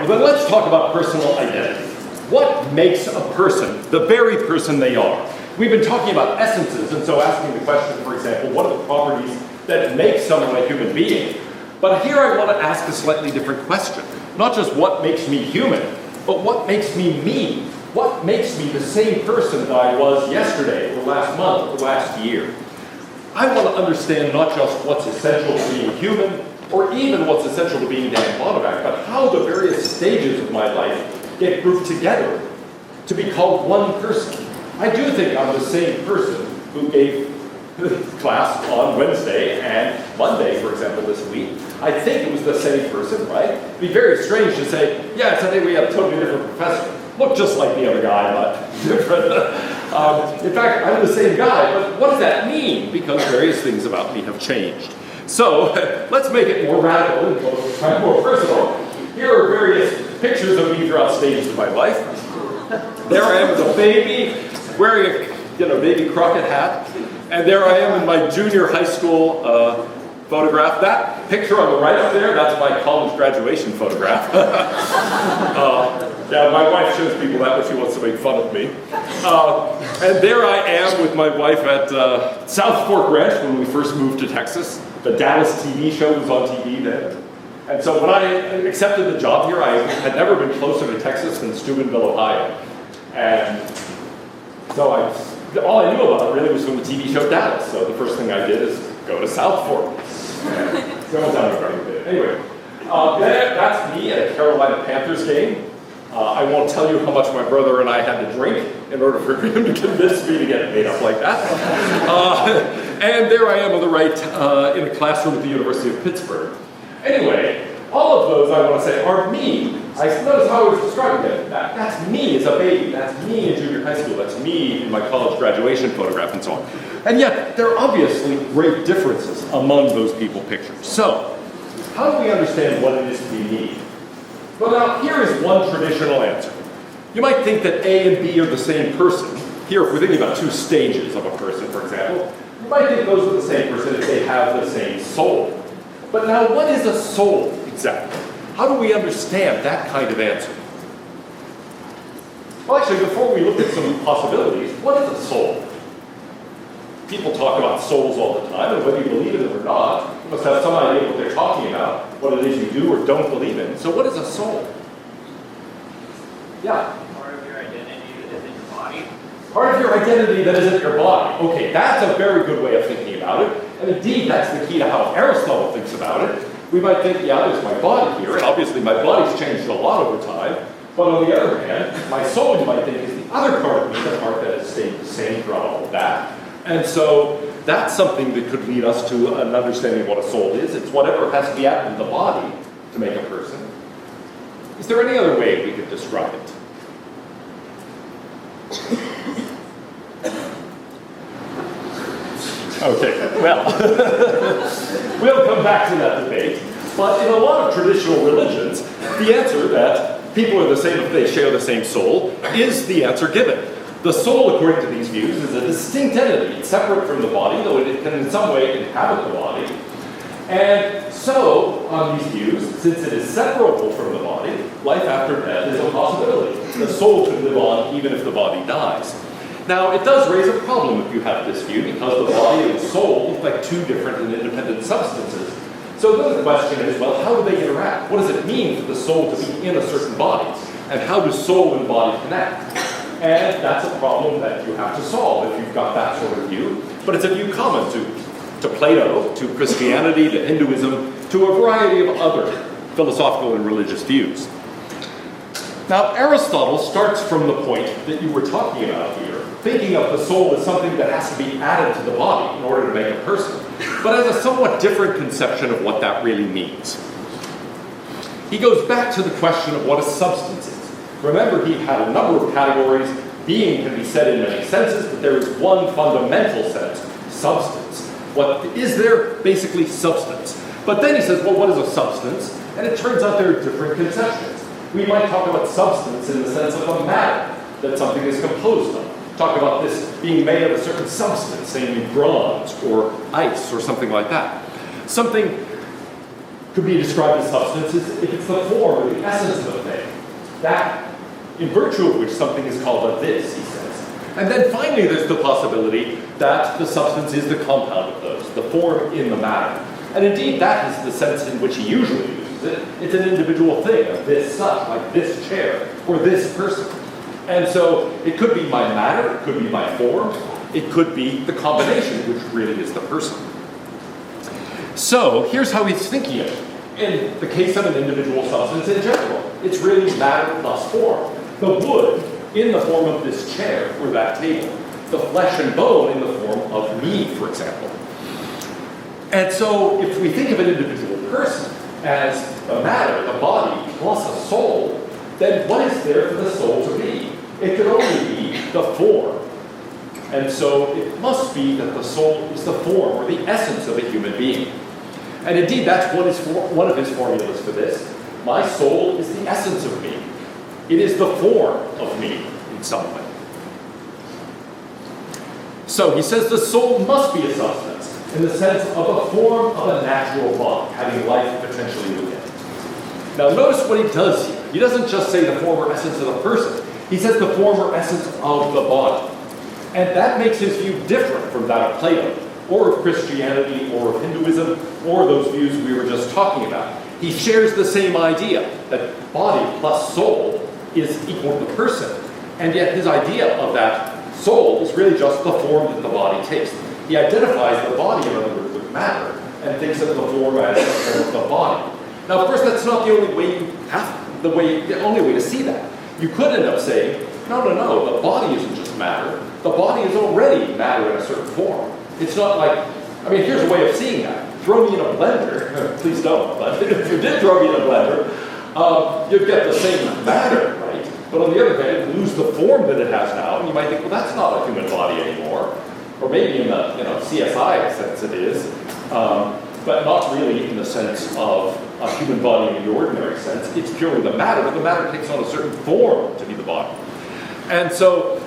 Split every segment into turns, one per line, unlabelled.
well then let's talk about personal identity. What makes a person the very person they are? We've been talking about essences, and so asking the question, for example, what are the properties that make someone a human being? But here I want to ask a slightly different question. Not just what makes me human, but what makes me me? What makes me the same person that I was yesterday, or last month, or last year? I want to understand not just what's essential to being human, or even what's essential to being Dan Bonavac, but how the various stages of my life get grouped together to be called one person. I do think I'm the same person who gave class on Wednesday and Monday, for example, this week. I think it was the same person, right? It'd be very strange to say, yeah, today we have a totally different professor. Looked just like the other guy, but different. In fact, I'm the same guy, but what does that mean? Because various things about me have changed. So let's make it more radical and more personal. Here are various pictures of me throughout stages of my life. There I am as a baby, wearing a baby Crockett hat. And there I am in my junior high school photograph. That picture on the right up there, that's my college graduation photograph. Yeah, my wife shows people that when she wants to make fun of me. And there I am with my wife at South Fork Ranch when we first moved to Texas. The Dallas TV show was on TV then. And so when I accepted the job here, I had never been closer to Texas than Steubenville, Ohio. And so all I knew about it really was from the TV show Dallas. So the first thing I did is go to South Fork. Go down quite a bit. Anyway, that's me at a Carolina Panthers game. I won't tell you how much my brother and I had to drink in order for him to convince me to get made up like that. And there I am on the right in a classroom at the University of Pittsburgh. Anyway, all of those, I want to say, are me. Notice how I was describing it. That's me as a baby. That's me in junior high school. That's me in my college graduation photograph and so on. And yet, there are obviously great differences among those people pictures. So, how do we understand what it is to be me? Well, now, here is one traditional answer. You might think that A and B are the same person. Here, if we're thinking about two stages of a person, for example, you might think those are the same person if they have the same soul. But now, what is a soul exactly? How do we understand that kind of answer? Well, actually, before we look at some possibilities, what is a soul? People talk about souls all the time, and whether you believe in it or not, you must have some idea what they're talking about, what it is you do or don't believe in. So what is a soul? Yeah?
Part of your identity that isn't your body.
Part of your identity that isn't your body. Okay, that's a very good way of thinking about it. And indeed, that's the key to how Aristotle thinks about it. We might think, yeah, there's my body here, and obviously my body's changed a lot over time. But on the other hand, my soul, you might think, is the other part of me, the part that has stayed the same throughout all of that. And so that's something that could lead us to an understanding of what a soul is. It's whatever has to be out in the body to make a person. Is there any other way we could describe it? Okay, well, we'll come back to that debate. But in a lot of traditional religions, the answer that people are the same if they share the same soul is the answer given. The soul, according to these views, is a distinct entity. It's separate from the body, though it can in some way inhabit the body. And so, on these views, since it is separable from the body, life after death is a possibility. The soul could live on even if the body dies. Now, it does raise a problem if you have this view, because the body and the soul look like two different and independent substances. So then the question is, well, how do they interact? What does it mean for the soul to be in a certain body? And how do soul and body connect? And that's a problem that you have to solve if you've got that sort of view. But it's a view common to Plato, to Christianity, to Hinduism, to a variety of other philosophical and religious views. Now, Aristotle starts from the point that you were talking about here, thinking of the soul as something that has to be added to the body in order to make a person, but as a somewhat different conception of what that really means. He goes back to the question of what a substance is. Remember, he had a number of categories. Being can be said in many senses, but there is one fundamental sense, substance. What is there? Basically, substance. But then he says, well, what is a substance? And it turns out there are different conceptions. We might talk about substance in the sense of a matter that something is composed of. Talk about this being made of a certain substance, namely bronze or ice or something like that. Something could be described as substance is if it's the form or the essence of a thing. That, in virtue of which something is called a this, he says. And then finally there's the possibility that the substance is the compound of those, the form in the matter. And indeed that is the sense in which he usually uses it. It's an individual thing, of this such, like this chair, or this person. And so it could be my matter, it could be my form, it could be the combination, which really is the person. So here's how he's thinking of it. In the case of an individual substance in general, it's really matter plus form. The wood in the form of this chair or that table. The flesh and bone in the form of me, for example. And so if we think of an individual person as the matter, the body, plus a soul, then what is there for the soul to be? It could only be the form. And so it must be that the soul is the form or the essence of a human being. And indeed, that's one of his formulas for this. My soul is the essence of me. It is the form of me in some way. So he says the soul must be a substance in the sense of a form of a natural body, having life potentially within it. Now notice what he does here. He doesn't just say the form or essence of the person. He says the form or essence of the body. And that makes his view different from that of Plato, or of Christianity, or of Hinduism, or those views we were just talking about. He shares the same idea, that body plus soul is equal to person. And yet his idea of that soul is really just the form that the body takes. He identifies the body, in other words, with matter, and thinks of the form as the form of the body. Now, of course, that's not the only way the only way to see that. You could end up saying, no, the body isn't just matter. The body is already matter in a certain form. It's not like, here's a way of seeing that. Throw me in a blender, please don't, but if you did throw me in a blender, you'd get the same matter, right? But on the other hand, it would lose the form that it has now, and you might think, well, that's not a human body anymore. Or maybe in the CSI sense it is, but not really in the sense of a human body in the ordinary sense. It's purely the matter, but the matter takes on a certain form to be the body. And so,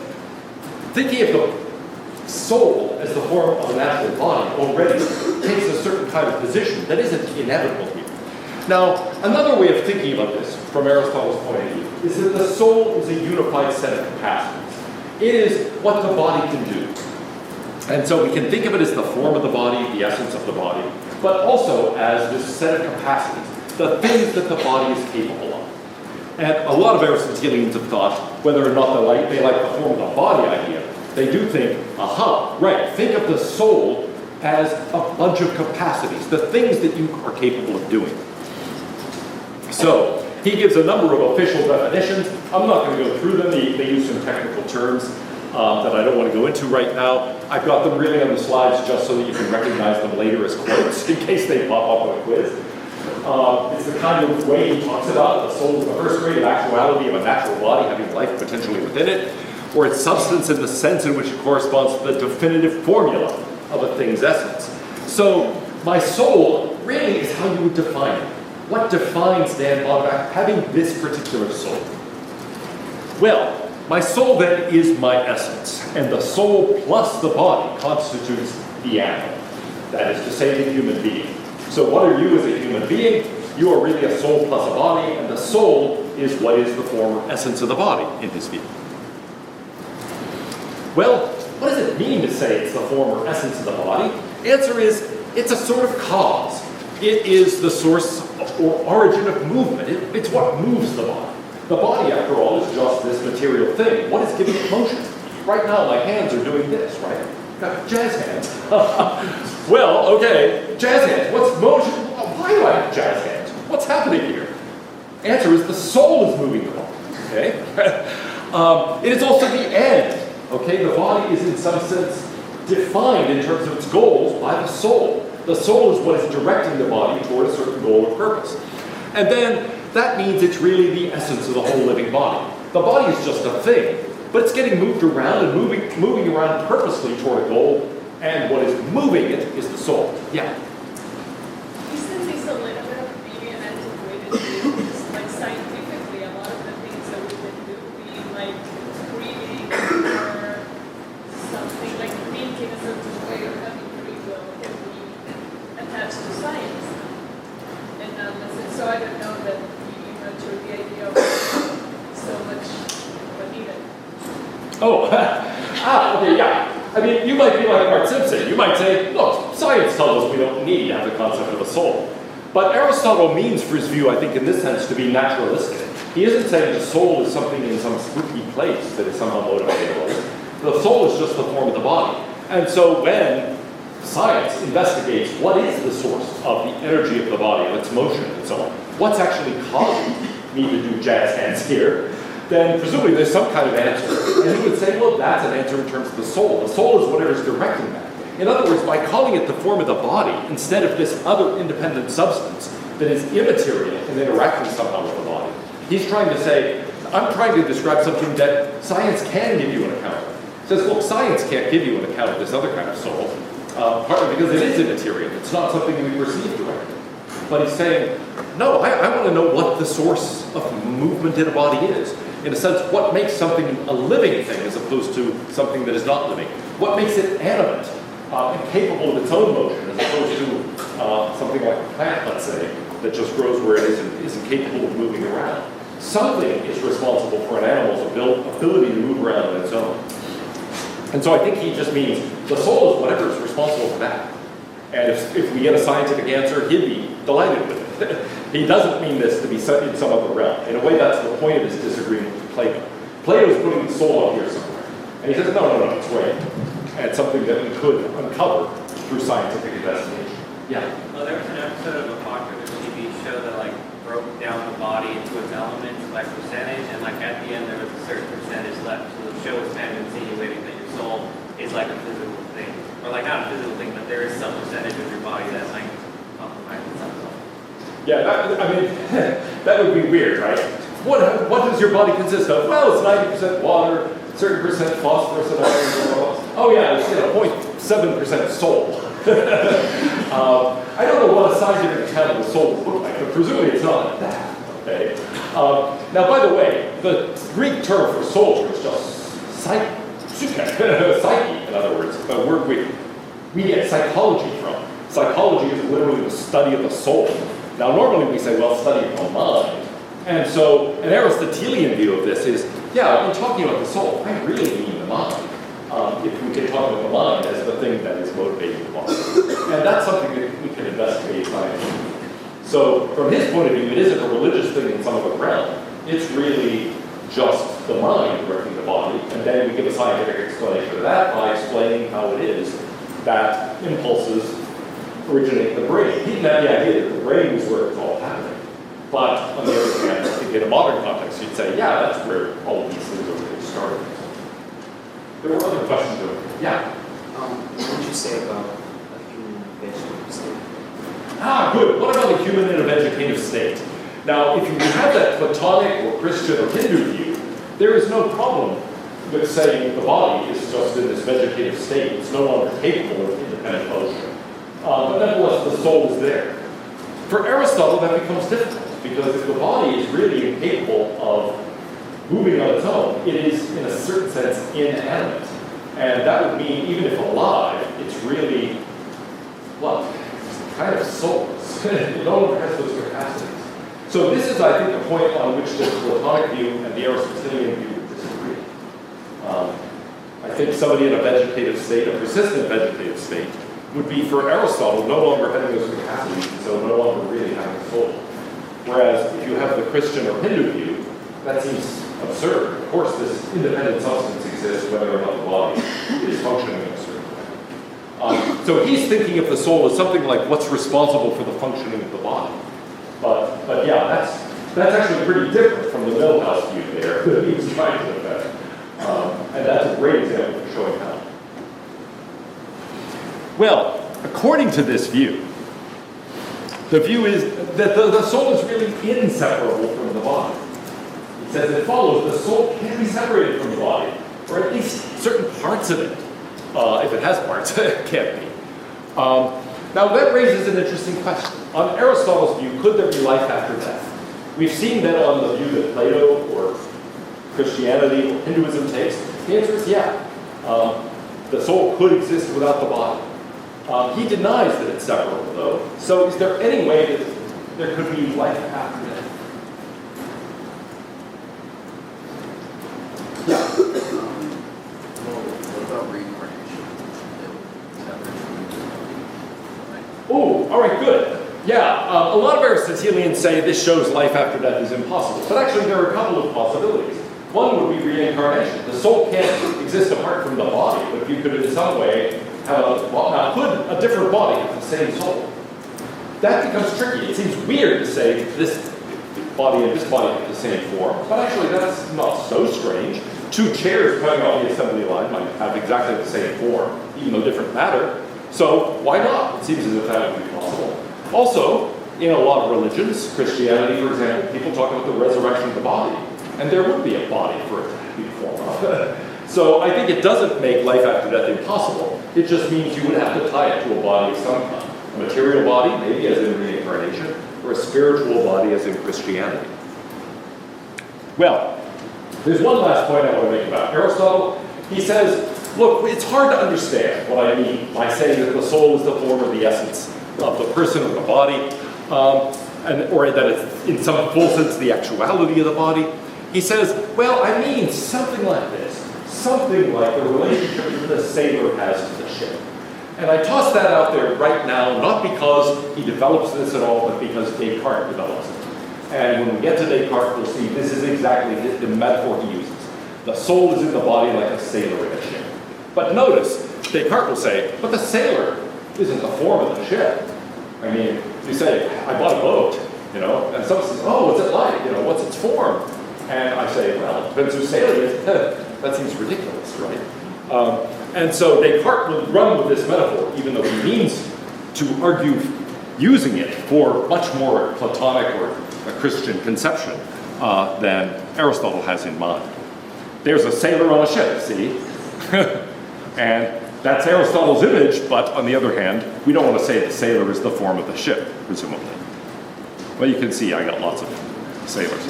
thinking of the soul as the form of a natural body already takes a certain kind of position that isn't inevitable here. Now, another way of thinking about this, from Aristotle's point of view, is that the soul is a unified set of capacities. It is what the body can do. And so we can think of it as the form of the body, the essence of the body, but also as this set of capacities, the things that the body is capable of. And a lot of Aristotelians have thought, whether or not they like the form of the body idea, they do think, think of the soul as a bunch of capacities, the things that you are capable of doing. So, he gives a number of official definitions. I'm not going to go through them. They use some technical terms that I don't want to go into right now. I've got them really on the slides just so that you can recognize them later as quotes in case they pop up on a quiz. It's the kind of way he talks about the soul is the first grade of actuality of a natural body having life potentially within it, or its substance in the sense in which it corresponds to the definitive formula of a thing's essence. So my soul really is how you would define it. What defines Dan Bogdack having this particular soul? Well, my soul then is my essence, and the soul plus the body constitutes the animal. That is to say, the human being. So what are you as a human being? You are really a soul plus a body, and the soul is what is the form or essence of the body in his view. Well, what does it mean to say it's the form or essence of the body? Answer is, it's a sort of cause. It is the source or origin of movement. It's what moves the body. The body, after all, is just this material thing. What is giving it motion? Right now, my hands are doing this, right? Got jazz hands. Well, okay, jazz hands. What's motion? Why do I have jazz hands? What's happening here? Answer is the soul is moving the body. Okay? It is also the end. Okay, the body is in some sense defined in terms of its goals by the soul. The soul is what is directing the body toward a certain goal or purpose. And then that means it's really the essence of the whole living body. The body is just a thing, but it's getting moved around and moving around purposely toward a goal, and what is moving it is the soul. Yeah?
Isn't this a little bit of maybe an antiquated view? Like scientifically, a lot of the things that we can do, being like breathing or something like thinking a certain way or having free will, can be attached to science. And
Oh, okay, yeah. I mean, you might be like Bart Simpson. You might say, look, science tells us we don't need to have the concept of a soul. But Aristotle means, for his view, I think in this sense, to be naturalistic. He isn't saying the soul is something in some spooky place that is somehow motivatable. The soul is just the form of the body. And so when science investigates what is the source of the energy of the body, of its motion and so on, what's actually causing me to do jazz hands here, then presumably there's some kind of answer. And he would say, well, that's an answer in terms of the soul. The soul is whatever's directing that. In other words, by calling it the form of the body, instead of this other independent substance that is immaterial and interacting somehow with the body, he's trying to say, I'm trying to describe something that science can give you an account of. He says, look, science can't give you an account of this other kind of soul, partly because it is immaterial. It's not something we perceive directly. But he's saying, no, I want to know what the source of movement in a body is. In a sense, what makes something a living thing as opposed to something that is not living? What makes it animate and capable of its own motion as opposed to something like a plant, let's say, that just grows where it isn't capable of moving around? Something is responsible for an animal's ability to move around on its own. And so I think he just means the soul is whatever is responsible for that. And if we get a scientific answer, he'd be delighted with it. He doesn't mean this to be set in some other realm. In a way, that's the point of his disagreement with Plato. Plato is putting the soul up here somewhere. And he says, no, it's way. And it's something that we could uncover through scientific investigation. Yeah?
Well, there was an episode of a popular TV show that like broke down the body into its elements by percentage, and like at the end there was a certain percentage left. So the show was kind of insinuating that your soul is like a physical thing. Or like not a physical thing, but there is some percentage of your body that might compromise itself.
Yeah, that would be weird, right? What does your body consist of? Well, it's 90% water, certain percent phosphorus and iron. Oh yeah, it's 0.7% soul. I don't know what a scientific account of the soul would look like, but presumably it's not like that. Okay. Now, by the way, the Greek term for soul is just psyche. Psyche, in other words, a word we get psychology from. Psychology is literally the study of the soul. Now, normally we say, well, study of the mind. And so an Aristotelian view of this is, yeah, in talking about the soul, I really mean the mind. If we can talk about the mind as the thing that is motivating the body. And that's something that we can investigate scientifically. So from his point of view, it isn't a religious thing in some other realm. It's really just the mind directing the body, and then we give a scientific explanation of that by explaining how it is that impulses originate in the brain. He didn't have the idea that the brain was where it's all happening. But on the other hand, I think in a modern context, you'd say, yeah, that's where all of these things are really started. There were other questions over here. Yeah?
What did you say about a human vegetative state?
Good. What about the human in a vegetative state? Now, if you have that Platonic or Christian or Hindu view, there is no problem with saying the body is just in this vegetative state. It's no longer capable of independent motion. But nevertheless, the soul is there. For Aristotle, that becomes difficult, because if the body is really incapable of moving on its own, it is, in a certain sense, inanimate. And that would mean, even if alive, it's really, well, kind of soulless. It no longer has those capacities. So this is, I think, a point on which the Platonic view and the Aristotelian view disagree. I think somebody in a vegetative state, a persistent vegetative state, would be, for Aristotle, no longer having those capacities, and so no longer really having a soul. Whereas if you have the Christian or Hindu view, that seems absurd. Of course, this independent substance exists whether or not the body is functioning in a certain way. So he's thinking of the soul as something like what's responsible for the functioning of the body. But yeah, that's actually pretty different from the Milhouse view there that he was trying to affect. And that's a great example for showing how. Well, according to this view, the view is that the soul is really inseparable from the body. He says it follows the soul can be separated from the body, or at least certain parts of it. If it has parts, it can't be. Now that raises an interesting question. On Aristotle's view, could there be life after death? We've seen that on the view that Plato or Christianity or Hinduism takes. The answer is yeah. The soul could exist without the body. He denies that it's separable, though. So is there any way that there could be life after death?
Yeah.
A lot of Aristotelians say this shows life after death is impossible, but actually there are a couple of possibilities. One would be reincarnation. The soul can't exist apart from the body, but if you could in some way have could a different body have the same soul? That becomes tricky. It seems weird to say this body and this body have the same form, but actually that's not so strange. Two chairs coming off the assembly line might have exactly the same form, even though different matter. So why not? It seems as if that would be possible. Also, in a lot of religions, Christianity, for example, people talk about the resurrection of the body, and there would be a body for it to be formed of. So I think it doesn't make life after death impossible. It just means you would have to tie it to a body of some kind. A material body, maybe as in reincarnation, or a spiritual body as in Christianity. Well, there's one last point I want to make about Aristotle. He says, look, it's hard to understand what I mean by saying that the soul is the form or the essence of the person or the body, or that it's in some full sense the actuality of the body. He says, well, I mean something like this. Something like the relationship that the sailor has to the ship. And I toss that out there right now, not because he develops this at all, but because Descartes develops it. And when we get to Descartes, we'll see this is exactly the metaphor he uses. The soul is in the body like a sailor in a ship. But notice, Descartes will say, but the sailor isn't the form of the ship. I mean, you say, I bought a boat, and someone says, oh, what's it like? What's its form? And I say, well, it depends who's sailing it. That seems ridiculous, right? And so Descartes will run with this metaphor, even though he means to argue using it for much more Platonic or a Christian conception than Aristotle has in mind. There's a sailor on a ship, see? And that's Aristotle's image, but on the other hand, we don't want to say the sailor is the form of the ship, presumably. Well, you can see I got lots of sailors.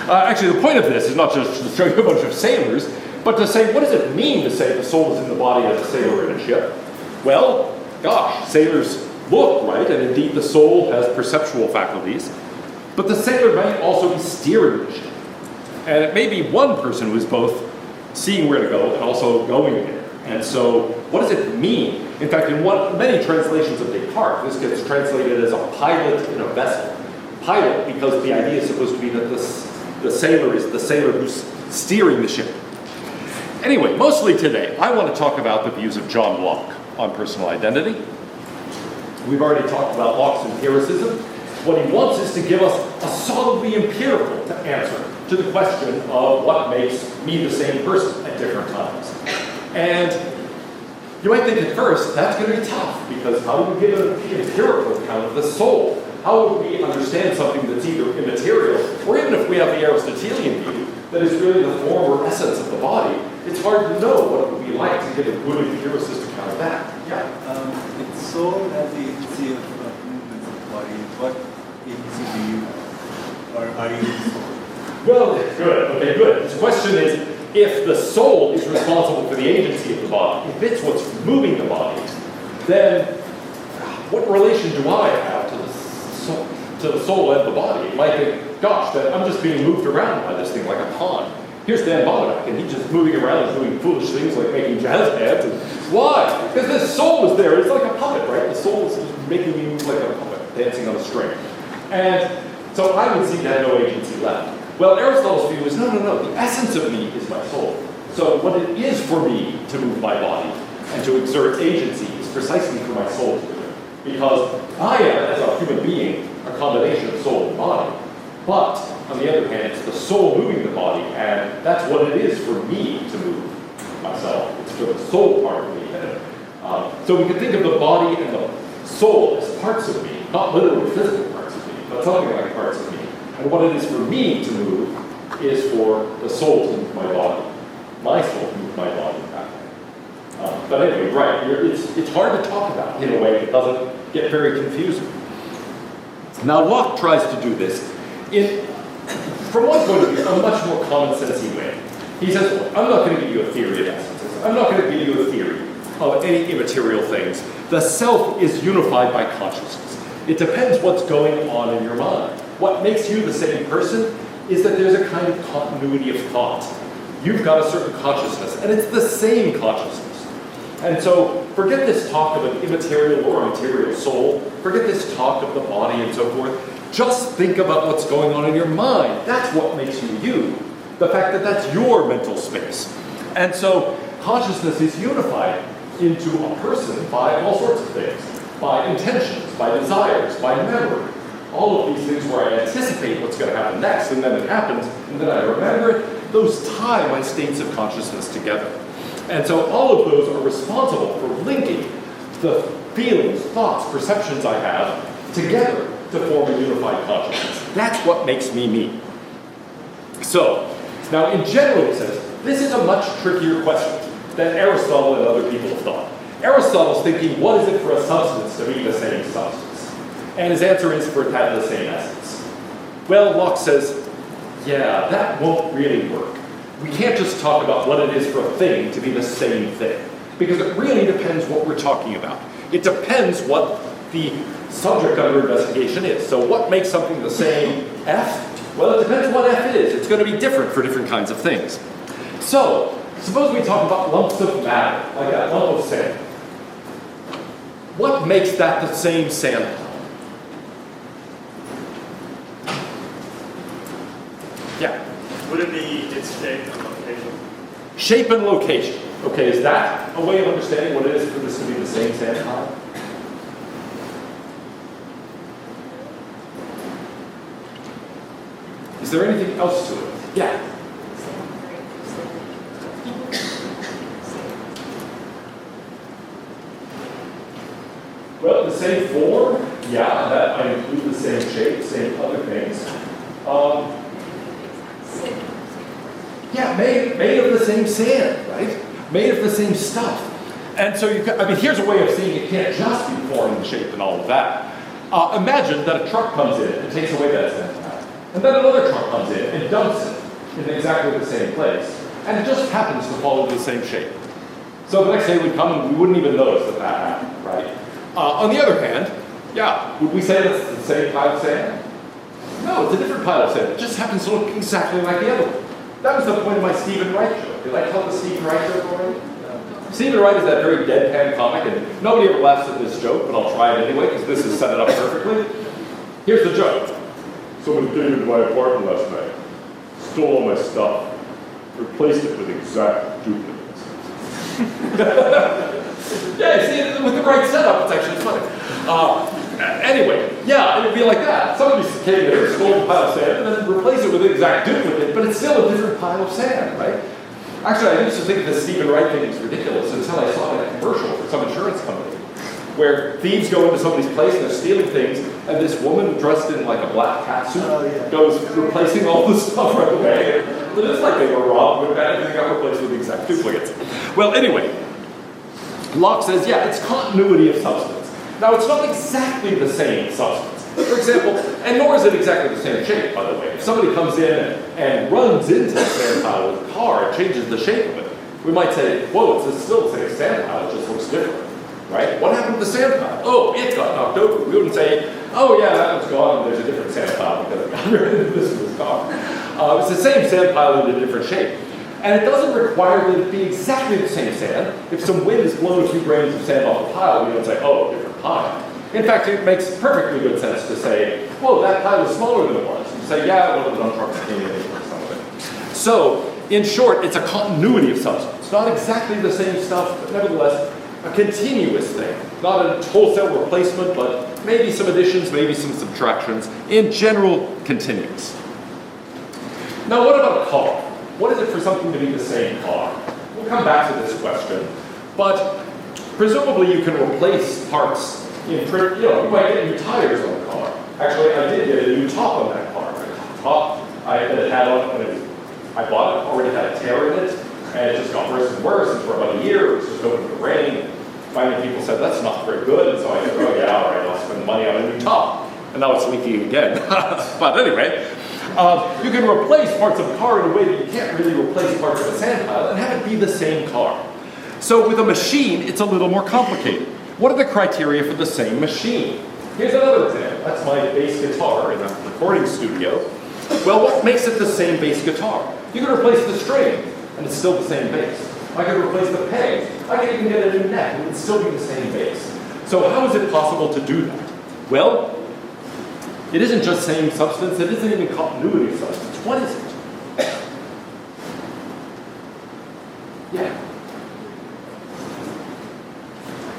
Actually, the point of this is not just to show you a bunch of sailors, but to say, what does it mean to say the soul is in the body as a sailor in a ship? Well, gosh, sailors look, right? And indeed, the soul has perceptual faculties. But the sailor might also be steering the ship. And it may be one person who is both seeing where to go and also going there. And so, what does it mean? In fact, in many translations of Descartes, this gets translated as a pilot in a vessel. Pilot, because the idea is supposed to be that the sailor is the sailor who's steering the ship. Anyway, mostly today, I want to talk about the views of John Locke on personal identity. We've already talked about Locke's empiricism. What he wants is to give us a solidly empirical answer to the question of what makes me the same person at different times. And you might think at first, that's going to be tough, because how do we give an empirical account of the soul? How would we understand something that's either immaterial, or even if we have the Aristotelian view, that is really the form or essence of the body, it's hard to know what it would be like to get a good empiricist account of that. Yeah?
If soul has the agency of movements of the body, what agency do you, or are you the soul?
Well, good. Okay, good. This question is, if the soul is responsible for the agency of the body, if it's what's moving the body, then what relation do I have to the soul and the body? You might think, gosh, that I'm just being moved around by this thing like a pawn. Here's Dan Bonac, and he's just moving around and doing foolish things like making jazz hands. And why? Because this soul is there. It's like a puppet, right? The soul is making me move like a puppet, dancing on a string. And so I would see that no agency left. Well, Aristotle's view is, no, the essence of me is my soul. So what it is for me to move my body and to exert agency is precisely for my soul to do it. Because I am, as a human being, a combination of soul and body. But, on the other hand, it's the soul moving the body, and that's what it is for me to move myself. It's for the soul part of me. So we can think of the body and the soul as parts of me, not literally physical parts of me, but something like parts of me. And what it is for me to move is for the soul to move my body. My soul to move my body that way. But anyway, right, it's hard to talk about in a way that doesn't get very confusing. Now Locke tries to do this from one point of view, a much more common-sensey way. He says, look, I'm not going to give you a theory of essences. I'm not going to give you a theory of any immaterial things. The self is unified by consciousness. It depends what's going on in your mind. What makes you the same person is that there's a kind of continuity of thought. You've got a certain consciousness, and it's the same consciousness. And so forget this talk of an immaterial or a material soul. Forget this talk of the body and so forth. Just think about what's going on in your mind. That's what makes you you. The fact that that's your mental space. And so consciousness is unified into a person by all sorts of things. By intentions, by desires, by memory. All of these things where I anticipate what's going to happen next, and then it happens, and then I remember it. Those tie my states of consciousness together. And so all of those are responsible for linking the feelings, thoughts, perceptions I have together to form a unified consciousness. That's what makes me me. So, now in general it says, this is a much trickier question than Aristotle and other people have thought. Aristotle's thinking, what is it for a substance to be the same substance? And his answer is for it to have the same essence. Well, Locke says, yeah, that won't really work. We can't just talk about what it is for a thing to be the same thing. Because it really depends what we're talking about. It depends what the subject under investigation is. So what makes something the same F? Well, it depends what F is. It's going to be different for different kinds of things. So, suppose we talk about lumps of matter, like that lump of sand. What makes that the same sand pile? Yeah.
Would it be its shape and location?
Shape and location. Okay, is that a way of understanding what it is for this to be the same sand pile? Is there anything else to it? Yeah. Well, the same form, yeah, that I include the same shape, same other things. Yeah, made of the same sand, right? Made of the same stuff. And so here's a way of seeing it can't just be form and shape and all of that. Imagine that a truck comes in and takes away that sand pile. And then another truck comes in and dumps it in exactly the same place. And it just happens to follow the same shape. So the next day we come and we wouldn't even notice that happened, right? On the other hand, yeah, would we say that's the same pile of sand? No, it's a different pile of sand. It just happens to look exactly like the other one. That was the point of my Stephen Wright joke. Did I tell the Stephen Wright joke already? No. Stephen Wright is that very deadpan comic, and nobody ever laughs at this joke, but I'll try it anyway, because this has set it up perfectly. Here's the joke. Someone came into my apartment last night, stole all my stuff, replaced it with exact duplicates. Yeah, you see, with the right setup, it's actually funny. Anyway, yeah, it would be like that. Somebody came in, stole a pile of sand, and then replaced it with an exact duplicate, but it's still a different pile of sand, right? Actually, I used to think the Stephen Wright thing was ridiculous until I saw that commercial for some insurance company, where thieves go into somebody's place and they're stealing things, and this woman dressed in like a black cat suit goes replacing all the stuff right away. But it's like they were robbed, but everything got replaced with exact duplicates. Well, anyway, Locke says, yeah, it's continuity of substance. Now, it's not exactly the same substance. For example, and nor is it exactly the same shape, by the way. If somebody comes in and runs into the sand pile with a car and changes the shape of it, we might say, whoa, it's still the same sand pile, it just looks different, right? What happened to the sand pile? Oh, it got knocked over. We wouldn't say, oh yeah, that one's gone, and there's a different sand pile because it got rid of this one's car. It's the same sand pile in a different shape. And it doesn't require that it be exactly the same sand. If some wind has blown a few grains of sand off the pile, we don't say, oh, different pile. In fact, it makes perfectly good sense to say, whoa, that pile is smaller than it was. You say, yeah, one of the dump trucks came in or something. So, in short, it's a continuity of substance. Not exactly the same stuff, but nevertheless, a continuous thing. Not a wholesale replacement, but maybe some additions, maybe some subtractions. In general, continuous. Now, what about a car? What is it for something to be the same car? We'll come back to this question. But presumably you can replace parts in print. You might get new tires on the car. Actually, I did get a new top on that car. The top that it had on when I bought it already had a tear in it, and it just got worse and worse. And for about a year, it was just going to rain. Finally, people said, that's not very good. And so I said, oh yeah, all right, I'll spend money on a new top. And now it's leaking again. But anyway, you can replace parts of a car in a way that you can't really replace parts of a sand pile and have it be the same car. So with a machine, it's a little more complicated. What are the criteria for the same machine? Here's another example. That's my bass guitar in a recording studio. Well, what makes it the same bass guitar? You can replace the string, and it's still the same bass. I could replace the pegs. I could even get a new neck. It would still be the same base. So how is it possible to do that? Well, it isn't just same substance. It isn't even continuity of substance. What is it? Yeah.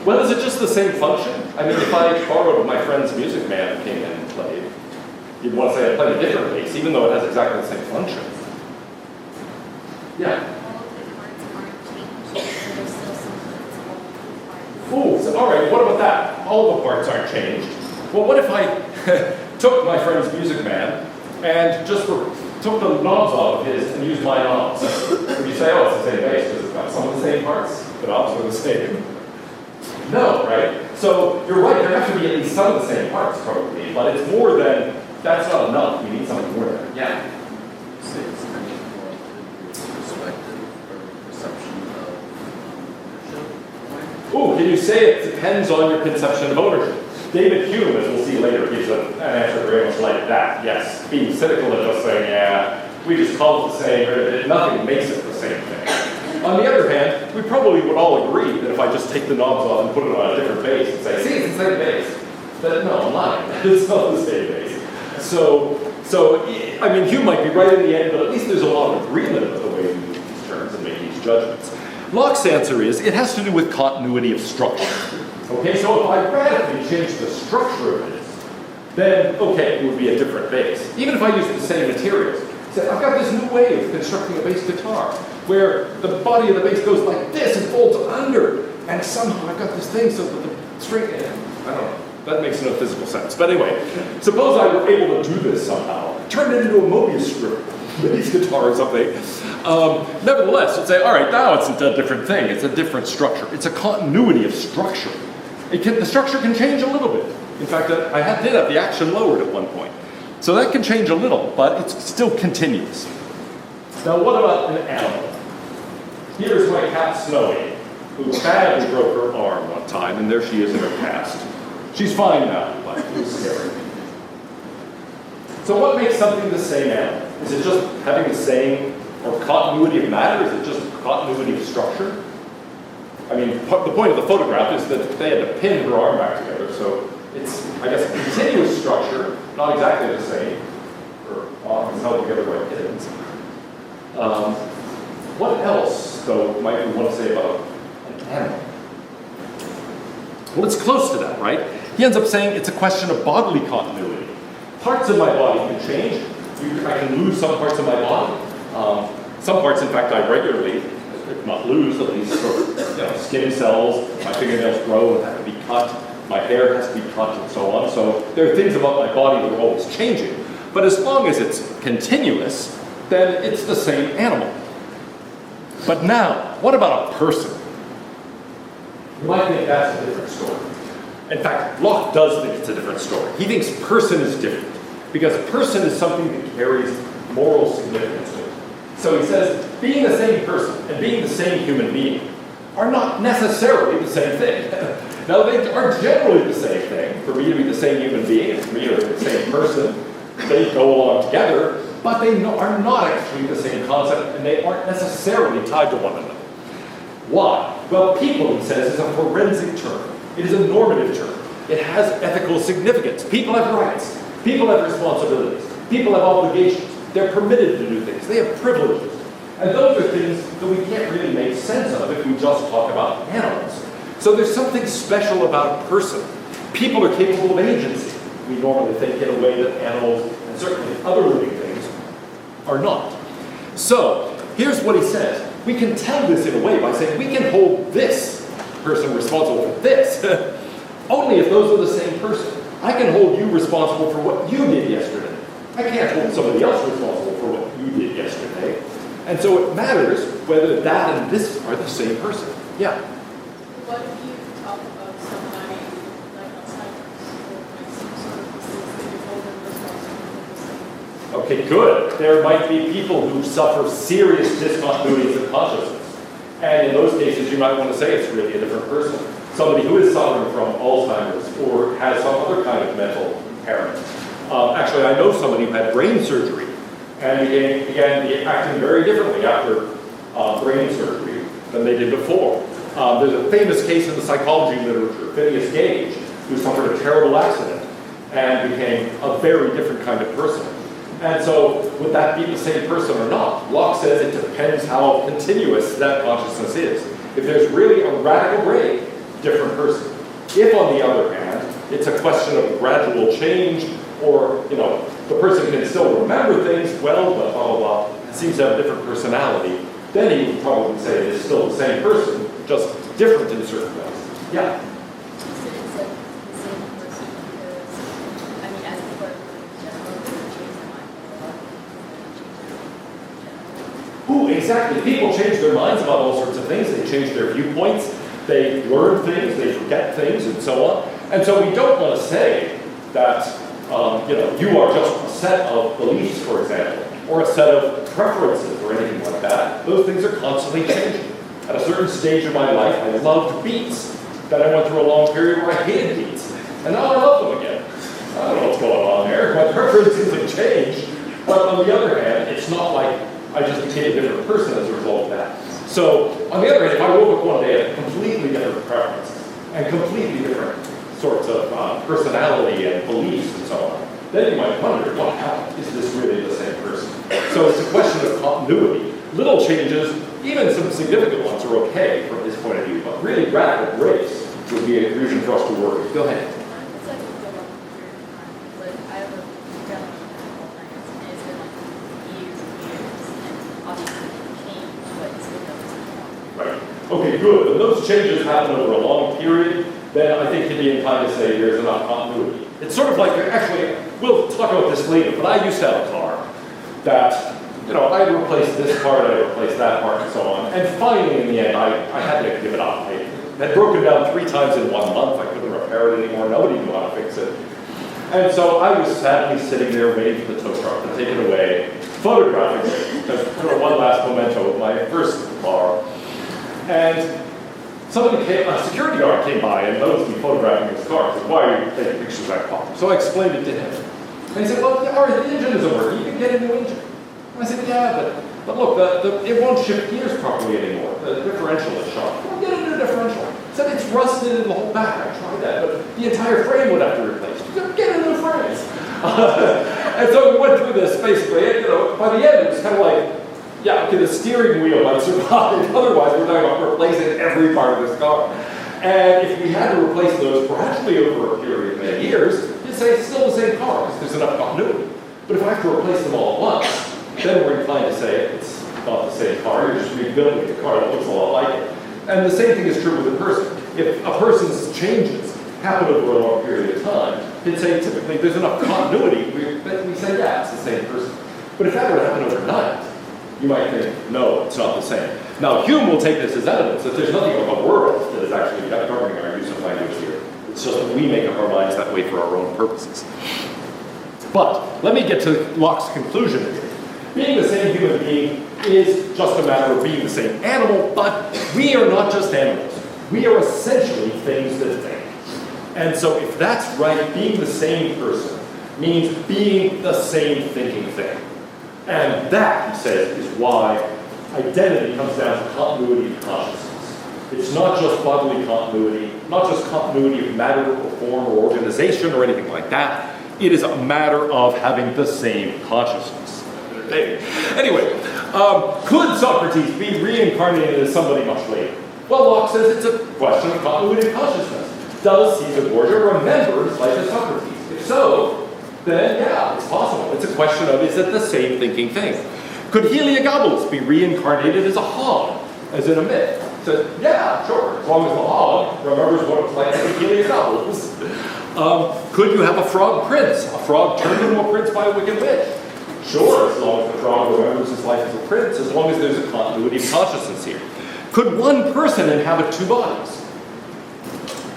Well, is it just the same function? I mean, if I borrowed my friend's Music Man and came in and played, you'd want to say I played a different bass, even though it has exactly the same function. Yeah. Ooh, so, all right, what about that? All the parts aren't changed. Well, what if I took my friend's Music Man and just took the knobs off of his and used my knobs? Would you say, oh, it's the same bass because it's got some of the same parts? The knobs are the same. No, right? So you're right, there have to be at least some of the same parts probably, but it's more than, that's not enough. We need something more than that. Yeah.
Say it's kind of more perspective or perception of ownership.
Ooh, can you say it depends on your conception of ownership? David Hume, as we'll see later, gives an answer very much like that. Yes, being cynical and just saying, yeah, we just call it the same, nothing makes it the same thing. On the other hand, we probably would all agree that if I just take the knobs off and put it on a different bass and say, see, it's the same bass, that no, I'm lying. It's not the same bass. So, I mean, Hume might be right in the end, but at least there's a lot of agreement about the way we use these terms and make these judgments. Locke's answer is, it has to do with continuity of structure. Okay, so if I radically change the structure of this, then, okay, it would be a different bass. Even if I use the same materials. So I've got this new way of constructing a bass guitar, where the body of the bass goes like this and folds under, and somehow I've got this thing so that the string, I don't know, that makes no physical sense. But anyway, suppose I were able to do this somehow, turn it into a Mobius strip, bass guitar or something. Nevertheless, you'd say, all right, now it's a different thing. It's a different structure. It's a continuity of structure. The structure can change a little bit. In fact, I did have the action lowered at one point. So that can change a little, but it's still continuous. Now, what about an animal? Here's my cat Snowy, who badly broke her arm one time, and there she is in her cast. She's fine now, but it was scary. So what makes something the same animal? Is it just having the same, or continuity of matter? Is it just continuity of structure? I mean, the point of the photograph is that they had to pin her arm back together, so it's, I guess, a continuous structure, not exactly the same. Her arm is held together by pins. What else, though, might we want to say about an animal? Well, it's close to that, right? He ends up saying it's a question of bodily continuity. Parts of my body can change. I can lose some parts of my body. Some parts, in fact, I regularly, if not lose, at least skin cells, my fingernails grow and have to be cut. My hair has to be cut and so on. So there are things about my body that are always changing. But as long as it's continuous, then it's the same animal. But now, what about a person? You might think that's a different story. In fact, Locke does think it's a different story. He thinks person is different, because a person is something that carries moral significance to it. So he says, being the same person and being the same human being are not necessarily the same thing. Now, they are generally the same thing. For me to be the same human being and for me to be the same person, they go along together, but they are not actually the same concept, and they aren't necessarily tied to one another. Why? Well, people, he says, is a forensic term. It is a normative term. It has ethical significance. People have rights. People have responsibilities. People have obligations. They're permitted to do things. They have privileges. And those are things that we can't really make sense of if we just talk about animals. So there's something special about a person. People are capable of agency. We normally think in a way that animals, and certainly other living things, are not. So here's what he says. We can tell this in a way by saying we can hold this person responsible for this only if those are the same person. I can hold you responsible for what you did yesterday. I can't hold somebody else responsible for what you did yesterday. And so it matters whether that and this are the same person. Yeah?
What if you talk about somebody like Alzheimer's or like some sort of disease that you hold them responsible for the same?
Okay, good. There might be people who suffer serious discontinuities of consciousness. And in those cases, you might want to say it's really a different person. Somebody who is suffering from Alzheimer's or has some other kind of mental impairment. Actually, I know somebody who had brain surgery and began acting very differently after brain surgery. than they did before. There's a famous case in the psychology literature, Phineas Gage, who suffered a terrible accident and became a very different kind of person. And so, would that be the same person or not? Locke says it depends how continuous that consciousness is. If there's really a radical break, different person. If, on the other hand, it's a question of gradual change, or, you know, the person can still remember things well, but blah, blah, blah, seems to have a different personality, then he would probably say it is still the same person, just different in certain ways. Yeah?
So it's like the same person because, I mean, as people are living in general, they change their mind a lot.
Ooh, exactly. People change their minds about all sorts of things. They change their viewpoints. They learn things. They forget things, and so on. And so we don't want to say that, you know, you are just a set of beliefs, for example, or a set of preferences or anything like that. Those things are constantly changing. At a certain stage of my life, I loved beets. Then I went through a long period where I hated beets. And now I love them again. I don't know what's going on there. My preferences have changed. But on the other hand, it's not like I just became a different person as a result of that. So, on the other hand, if I woke up one day and completely different preferences and completely different sorts of personality and beliefs and so on, then you might wonder, what happened? Is this really the same person? So it's a question of continuity. Little changes, even some significant ones, are okay from his point of view, but really radical breaks would be a reason for us to worry. Go ahead.
It's like a good long period of time. Like, I have a family of all friends, and it's been like years and years, and obviously it changed, but it's still the same one.
Right. Okay, good. When those changes happen over a long period, then I think you'd be inclined to say there's enough continuity. It's sort of like, actually, we'll talk about this later, but I used to have a car that, you know, I replaced this part, I replaced that part, and so on. And finally, in the end, I had to give it up. I had broken down 3 times in 1 month. I couldn't repair it anymore. Nobody knew how to fix it. And so I was sadly sitting there waiting for the tow truck to take it away, photographing it, because for one last memento of my first car. And somebody came, a security guard came by and noticed me photographing his car. He said, "Why are you taking pictures of that car?" So I explained it to him. And he said, "Well, the engine isn't working. You can get a new engine." I said, "Yeah, but look, it won't shift gears properly anymore. The differential is shot. Well, get a new differential." He said, "It's rusted in the whole back." I tried that, but the entire frame would have to be replaced. He said, "Get a new frame." And so we went through this basically, and, you know, by the end it was kind of like, yeah, okay, the steering wheel might survive. Otherwise, we're talking about replacing every part of this car. And if we had to replace those gradually over a period of many years, you'd say it's still the same car because there's enough continuity. But if I have to replace them all at once, then we're inclined to say it's not the same car. You're just rebuilding a car that looks a lot like it. And the same thing is true with a person. If a person's changes happen over a long period of time, you'd say typically there's enough continuity that we say, yeah, it's the same person. But if that were to happen overnight, you might think, no, it's not the same. Now, Hume will take this as evidence that there's nothing about the world that is actually governing our use of language here. It's just that we make up our minds that way for our own purposes. But let me get to Locke's conclusion here. Being the same human being is just a matter of being the same animal, but we are not just animals. We are essentially things that think. And so if that's right, being the same person means being the same thinking thing. And that, he says, is why identity comes down to continuity of consciousness. It's not just bodily continuity, not just continuity of matter or form or organization or anything like that. It is a matter of having the same consciousness. Anyway, could Socrates be reincarnated as somebody much later? Well, Locke says it's a question of continuity of consciousness. Does Caesar Borgia remember his life as Socrates? If so, then yeah, it's possible. It's a question of, is it the same thinking thing? Could Heliogabalus be reincarnated as a hog, as in a myth? So, yeah, sure, as long as the hog remembers what it's like to be Heliogabalus. Could you have a frog prince? A frog turned into a prince by a wicked witch? Sure, as long as the frog remembers his life as a prince, as long as there's a continuity of consciousness here. Could one person inhabit 2 bodies?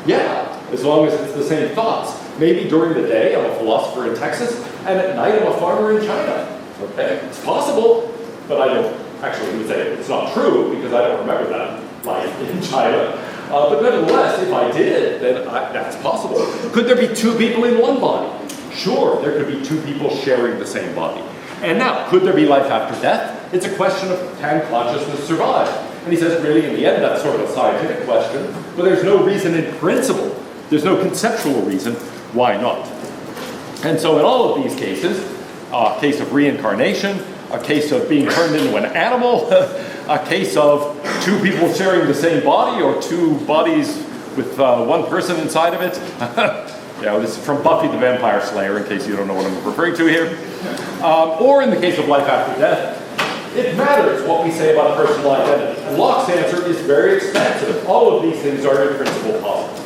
Yeah, as long as it's the same thoughts. Maybe during the day I'm a philosopher in Texas, and at night I'm a farmer in China. Okay, it's possible, but I don't actually would say it's not true because I don't remember that life in China. But nevertheless, if I did, then that's possible. Could there be 2 people in one body? Sure, there could be 2 people sharing the same body. And now, could there be life after death? It's a question of, can consciousness survive? And he says, really, in the end, that's sort of a scientific question, but there's no reason in principle, there's no conceptual reason why not. And so in all of these cases, a case of reincarnation, a case of being turned into an animal, a case of two people sharing the same body or two bodies with one person inside of it. Yeah, this is from Buffy the Vampire Slayer, in case you don't know what I'm referring to here. Or in the case of life after death, it matters what we say about a personal identity. And Locke's answer is very expansive. All of these things are in principle possible.